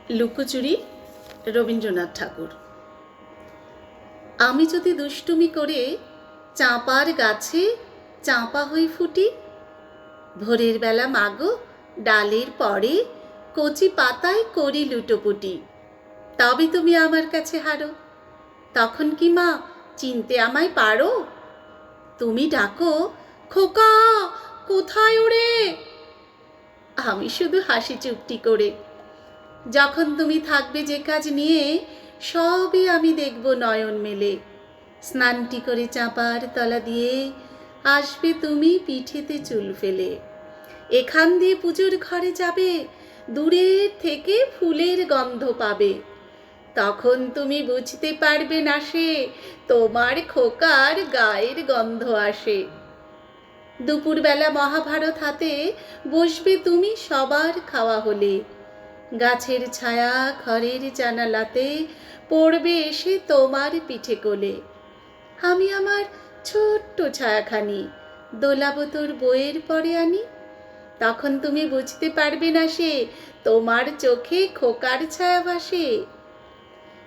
লুকোচুরি রবীন্দ্রনাথ ঠাকুর। আমি যদি দুষ্টুমি করে চাঁপার গাছে চাঁপা হই ফুটি, ভোরের বেলা মাগো ডালের পরে কচি পাতায় করি লুটোপুটি, তবে তুমি আমার কাছে হারো। তখন কি মা চিনতে আমায় পারো? তুমি ডাকো, খোকা কোথায় ওরে? আমি শুধু হাসি চুপটি করে। যখন তুমি থাকবে যে কাজ নিয়ে, সবই আমি দেখব নয়ন মেলে। স্নানটি করে চাঁপার তলা দিয়ে আসবে তুমি পিঠেতে চুল ফেলে। এখান দিয়ে পুজোর ঘরে যাবে, দূরের থেকে ফুলের গন্ধ পাবে। তখন তুমি বুঝতে পারবে না সে তোমার খোকার গায়ের গন্ধ আসে। দুপুরবেলা মহাভারত হাতে বসবে তুমি সবার খাওয়া হলে। গাছের ছায়া ঘরের জানালাতে পড়বে এসে তোমার পিঠে কোলে। আমি আমার ছোট্ট ছায়াখানি দোলাবো তোর বইয়ের পরে আনি। তখন তুমি বুঝতে পারবে না সে তোমার চোখে খোকার ছায়া ভাসে।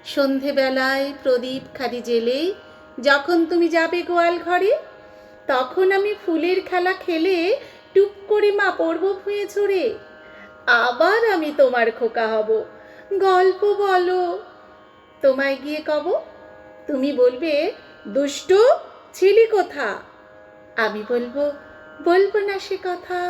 সন্ধেবেলায় প্রদীপ খালি জেলে যখন তুমি যাবে গোয়াল ঘরে, তখন আমি ফুলের খেলা খেলে টুপ করে মা পড়ব ভুঁয়ে ঝরে। আবার আমি তোমার খোকা হব, গল্প বলো তোমায় গিয়ে কব। তুমি বলবে, দুষ্টু ছিলি কোথা? আমি বলবো, বলবো না সে কথা।